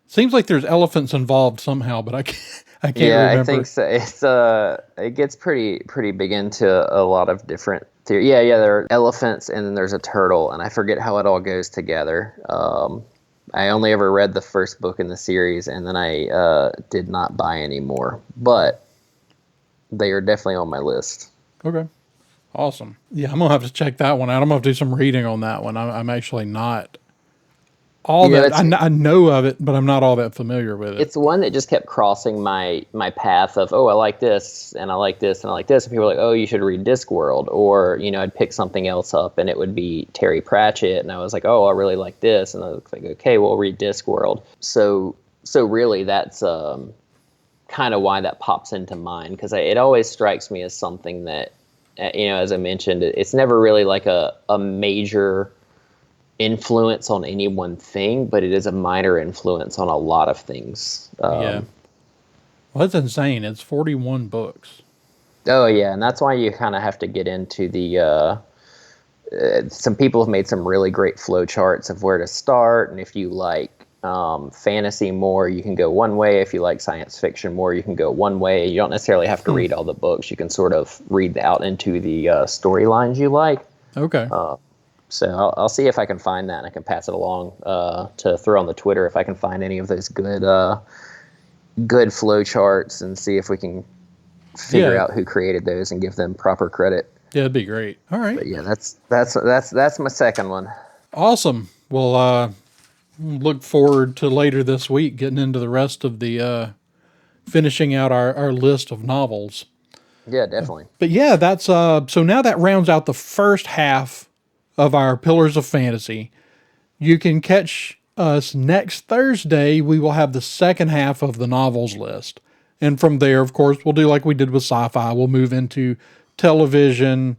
A: seems like there's elephants involved somehow, but I can't remember.
D: I think so. It gets pretty big into a lot of different theories. Yeah, there are elephants, and then there's a turtle, and I forget how it all goes together. I only ever read the first book in the series, and then I did not buy any more. But they are definitely on my list.
A: Okay. Awesome. Yeah, I'm going to have to check that one out. I'm going to have to do some reading on that one. I'm actually not I know of it, but I'm not all that familiar with it.
D: It's one that just kept crossing my path of, I like this, and I like this, and I like this. And people were like, oh, you should read Discworld. Or, I'd pick something else up, and it would be Terry Pratchett. And I was like, oh, I really like this. And I was like, okay, we'll read Discworld. So really, that's kind of why that pops into mind. Because it always strikes me as something that, as I mentioned, it's never really like a major influence on any one thing, but it is a minor influence on a lot of things.
A: Yeah. Well, that's insane. It's 41 books.
D: Oh, yeah, and that's why you kind of have to get into the... some people have made some really great flow charts of where to start, and if you like fantasy more, you can go one way. If you like science fiction more, you can go one way. You don't necessarily have to read all the books. You can sort of read out into the storylines you like.
A: Okay.
D: So I'll see if I can find that, and I can pass it along to throw on the Twitter if I can find any of those good flow charts, and see if we can figure out who created those and give them proper credit.
A: Yeah, it'd be great. All right.
D: But yeah, that's my second one.
A: Awesome. Well, look forward to later this week getting into the rest of the finishing out our list of novels.
D: Yeah, definitely.
A: But yeah, that's so now that rounds out the first half of our Pillars of Fantasy. You can catch us next Thursday. We will have the second half of the novels list. And from there, of course, we'll do like we did with sci-fi. We'll move into television,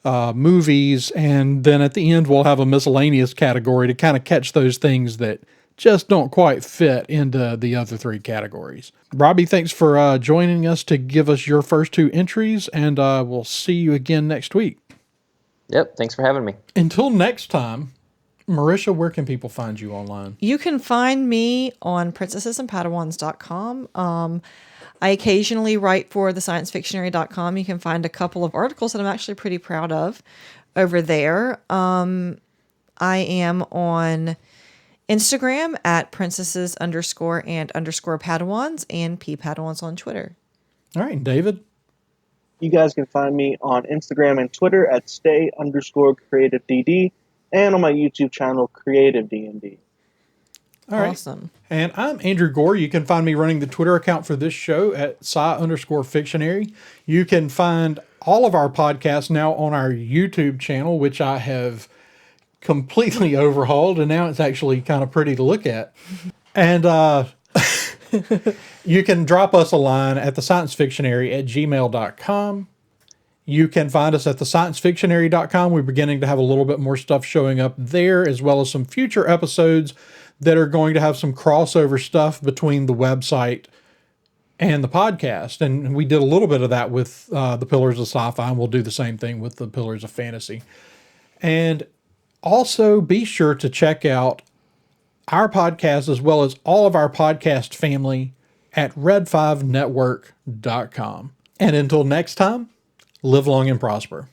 A: movies, and then at the end, we'll have a miscellaneous category to kind of catch those things that just don't quite fit into the other three categories. Robbie, thanks for joining us to give us your first two entries, and we'll see you again next week.
D: Yep, thanks for having me.
A: Until next time, Marisha, where can people find you online?
B: You can find me on princessesandpadawans.com. I occasionally write for the sciencefictionary.com. You can find a couple of articles that I'm actually pretty proud of over there. I am on Instagram at princesses_and_padawans and ppadawans on Twitter.
A: All right, David.
C: You guys can find me on Instagram and Twitter at stay_creativedd and on my YouTube channel, Creative D&D.
A: All right.
B: Awesome.
A: And I'm Andrew Gore. You can find me running the Twitter account for this show at sci_fictionary. You can find all of our podcasts now on our YouTube channel, which I have completely overhauled, and now it's actually kind of pretty to look at. And you can drop us a line at thesciencefictionary@gmail.com. You can find us at thesciencefictionary.com. We're beginning to have a little bit more stuff showing up there, as well as some future episodes that are going to have some crossover stuff between the website and the podcast. And we did a little bit of that with the Pillars of Sci-Fi, and we'll do the same thing with the Pillars of Fantasy. And also be sure to check out our podcast as well as all of our podcast family at red5network.com. And until next time, live long and prosper.